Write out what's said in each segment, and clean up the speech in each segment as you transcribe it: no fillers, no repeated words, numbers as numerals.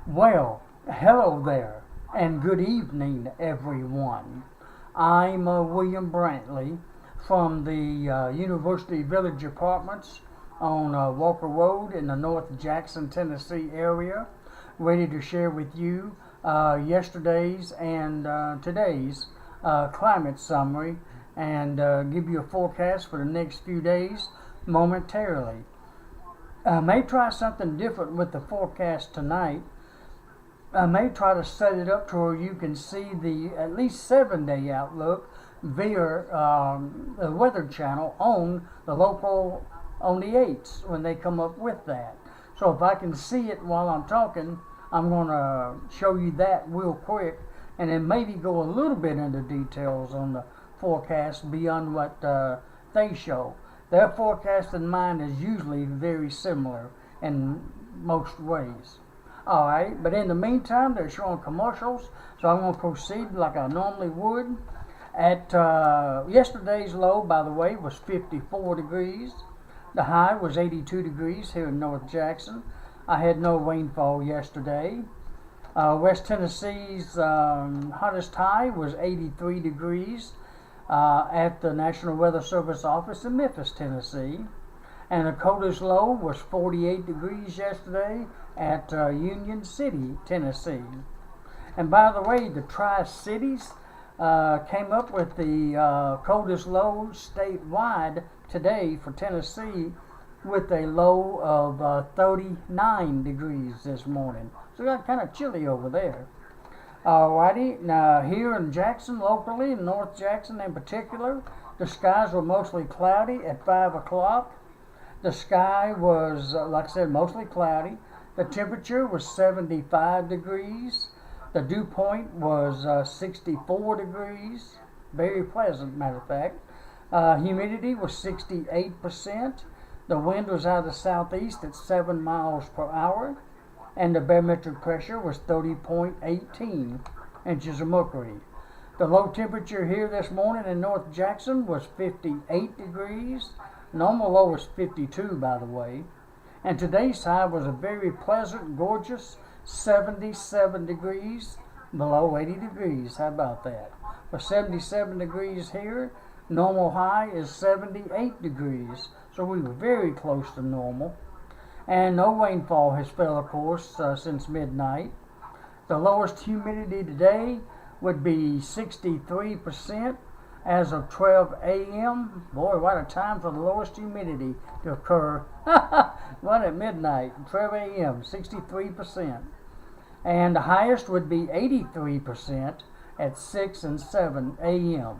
Well, hello there, and good evening, everyone. I'm William Brantley from the University Village Apartments on Walker Road in the North Jackson, Tennessee area, ready to share with you yesterday's and today's climate summary and give you a forecast for the next few days momentarily. I may try something different with the forecast tonight. I may try to set it up to where you can see the at least 7-day outlook via the Weather Channel on the local on the 8s when they come up with that. So if I can see it while I'm talking, I'm going to show you that real quick, and then maybe go a little bit into details on the forecast beyond what they show. Their forecast and mine is usually very similar in most ways. Alright, but in the meantime, they're showing commercials, so I'm going to proceed like I normally would. At yesterday's low, by the way, was 54 degrees. The high was 82 degrees here in North Jackson. I had no rainfall yesterday. West Tennessee's hottest high was 83 degrees at the National Weather Service office in Memphis, Tennessee. And the coldest low was 48 degrees yesterday at Union City, Tennessee. And by the way, the Tri-Cities came up with the coldest low statewide today for Tennessee with a low of 39 degrees this morning. So it got kind of chilly over there. Alrighty, now here in Jackson locally, in North Jackson in particular, the skies were mostly cloudy at 5 o'clock. The sky was, like I said, mostly cloudy. The temperature was 75 degrees. The dew point was 64 degrees. Very pleasant, matter of fact. Humidity was 68%. The wind was out of the southeast at 7 miles per hour. And the barometric pressure was 30.18 inches of mercury. The low temperature here this morning in North Jackson was 58 degrees. Normal low was 52, by the way. And today's high was a very pleasant, gorgeous 77 degrees, below 80 degrees. How about that? For 77 degrees here, normal high is 78 degrees. So we were very close to normal. And no rainfall has fell, of course, since midnight. The lowest humidity today would be 63%. As of 12 a.m., boy, what a time for the lowest humidity to occur. Right at midnight, 12 a.m., 63%. And the highest would be 83% at 6 and 7 a.m.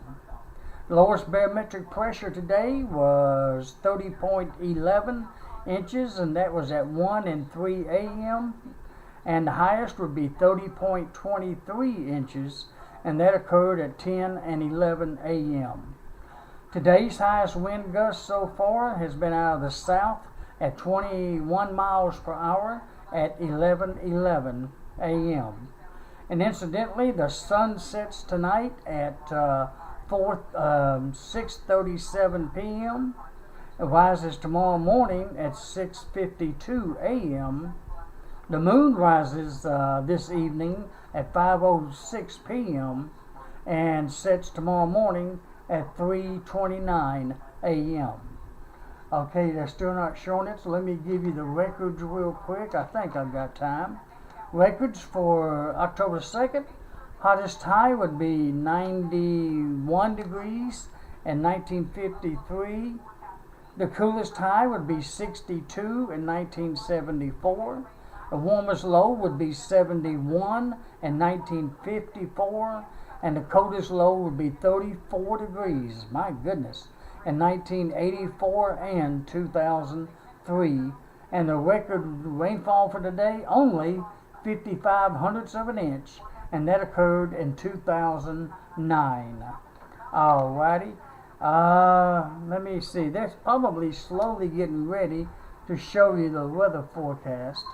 Lowest barometric pressure today was 30.11 inches, and that was at 1 and 3 a.m. And the highest would be 30.23 inches, and that occurred at 10 and 11 a.m. Today's highest wind gust so far has been out of the south at 21 miles per hour at 11:11 a.m. And incidentally, the sun sets tonight at 6:37 p.m. It rises tomorrow morning at 6:52 a.m. The moon rises this evening at 5:06 p.m. and sets tomorrow morning at 3:29 a.m. Okay, they're still not showing it, so let me give you the records real quick. I think I've got time. Records for October 2nd. Hottest high would be 91 degrees in 1953. The coolest high would be 62 in 1974. The warmest low would be 71 in 1954, and the coldest low would be 34 degrees, my goodness, in 1984 and 2003. And the record rainfall for today, only 55 hundredths of an inch, and that occurred in 2009. Alrighty, let me see, they're probably slowly getting ready to show you the weather forecast.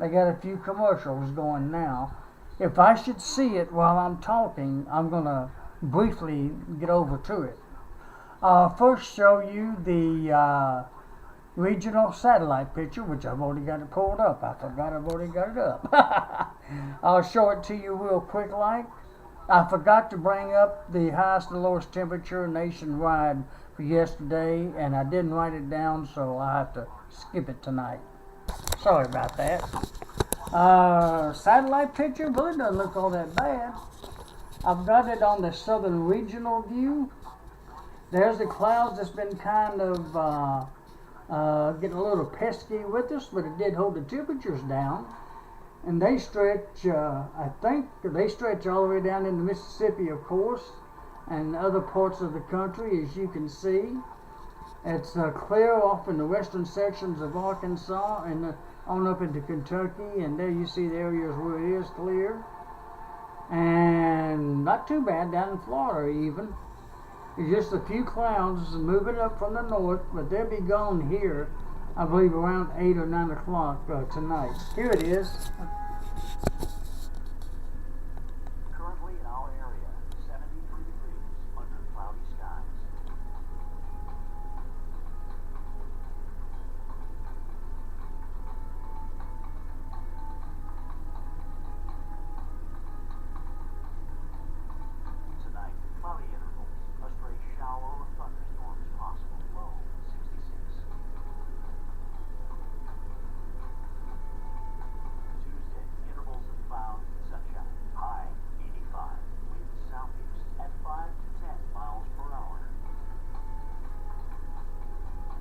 They got a few commercials going now. If I should see it while I'm talking, I'm going to briefly get over to it. First show you the regional satellite picture, which I've already got it pulled up. I forgot I've already got it up. I'll show it to you real quick like. I forgot to bring up the highest and lowest temperature nationwide for yesterday, and I didn't write it down, so I have to skip it tonight. Sorry about that. Satellite picture really doesn't look all that bad. I've got it on the southern regional view. There's the clouds that's been kind of getting a little pesky with us, but it did hold the temperatures down. And they stretch, I think they stretch all the way down into Mississippi, of course, and other parts of the country, as you can see. It's clear off in the western sections of Arkansas and on up into Kentucky, and there you see the areas where it is clear. And not too bad down in Florida even. It's just a few clouds moving up from the north, but they'll be gone here, I believe, around 8 or 9 o'clock tonight. Here it is. Currently in our area, 73 degrees under cloudy skies. Tonight, cloudy intervals, a stray shower or thunderstorms possible, low 66. Tuesday, intervals of cloud and sunshine, high 85, winds southeast at 5 to 10 miles per hour.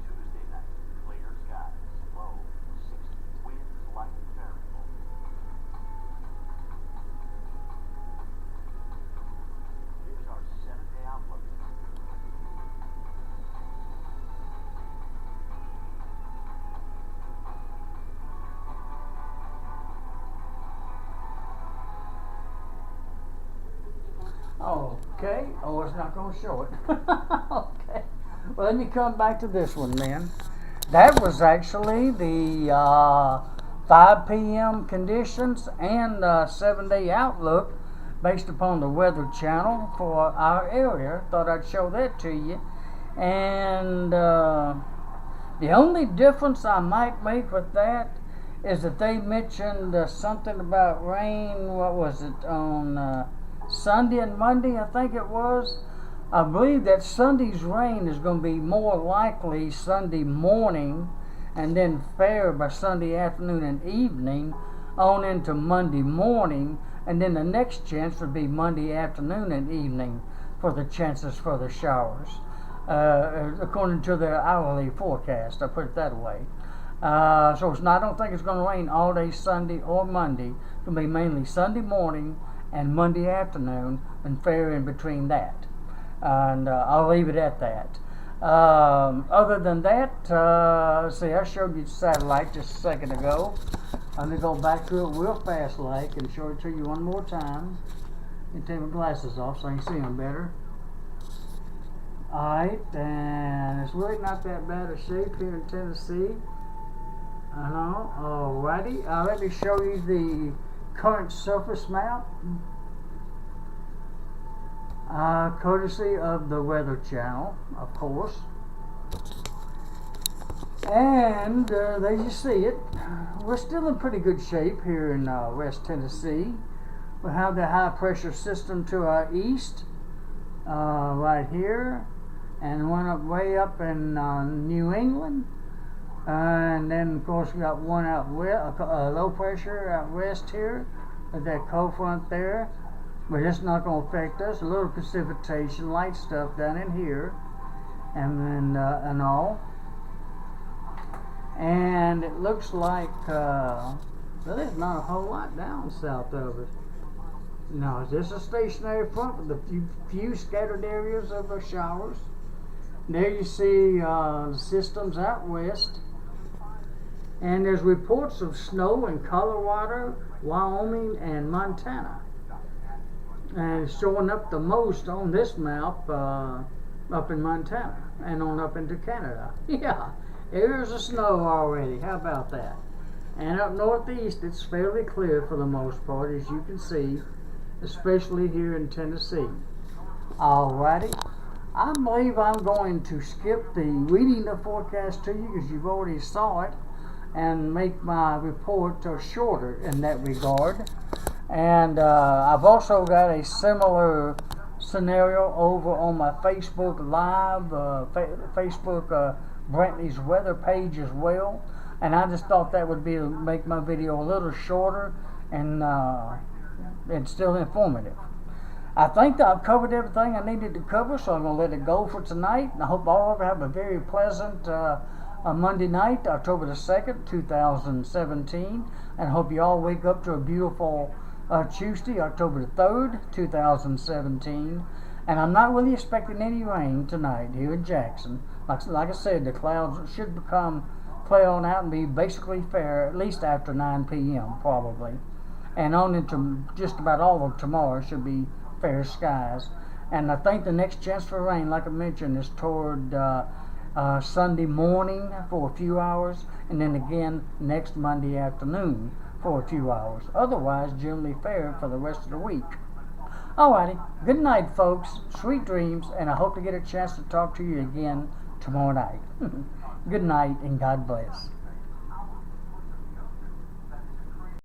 Tuesday night, clear skies, low 60, winds light and variable. Here's our 7-day outlook. Okay. Oh, it's not going to show it. Okay. Well, let me come back to this one then. That was actually the 5 p.m. conditions and 7-day outlook based upon the Weather Channel for our area. Thought I'd show that to you. And the only difference I might make with that is that they mentioned something about rain. What was it on Sunday and Monday? I think it was. I believe that Sunday's rain is going to be more likely Sunday morning, and then fair by Sunday afternoon and evening, on into Monday morning, and then the next chance would be Monday afternoon and evening for the chances for the showers, according to their hourly forecast. I put it that way. So it's not, I don't think it's going to rain all day Sunday or Monday. It's going to be mainly Sunday morning and Monday afternoon, and fair in between that. And I'll leave it at that. Other than that, see, I showed you the satellite just a second ago. I'm going to go back to it real fast like and show it to you one more time. And take my glasses off so I can see them better. Alright, and it's really not that bad a shape here in Tennessee. I know. Alrighty, let me show you the current surface map. Courtesy of the Weather Channel, of course. And there you see it. We're still in pretty good shape here in West Tennessee. We have the high pressure system to our east, right here, and one up way up in New England. And then, of course, we got one out west, low pressure out west here, with that cold front there. But it's not going to affect us. A little precipitation, light stuff down in here, and then and all. And it looks like well, there's not a whole lot down south of it. No, it's just a stationary front with a few scattered areas of showers. There you see the systems out west. And there's reports of snow in Colorado, Wyoming, and Montana. And it's showing up the most on this map up in Montana and on up into Canada. Yeah, there's the snow already. How about that? And up northeast, it's fairly clear for the most part, as you can see, especially here in Tennessee. Alrighty, I believe I'm going to skip the reading the forecast to you because you've already saw it, and make my report shorter in that regard. And I've also got a similar scenario over on my Facebook Live, Facebook Brantley's weather page as well. And I just thought that would be to make my video a little shorter and still informative. I think that I've covered everything I needed to cover, so I'm going to let it go for tonight. And I hope all of you have a very pleasant Monday night, October the 2nd, 2017. And I hope you all wake up to a beautiful Tuesday, October the 3rd, 2017. And I'm not really expecting any rain tonight here in Jackson. Like I said, the clouds should play on out and be basically fair, at least after 9 p.m. probably. And on into just about all of tomorrow should be fair skies. And I think the next chance for rain, like I mentioned, is toward Sunday morning for a few hours, and then again next Monday afternoon for a few hours. Otherwise, generally fair for the rest of the week. Alrighty, good night, folks. Sweet dreams, and I hope to get a chance to talk to you again tomorrow night. Good night, and God bless.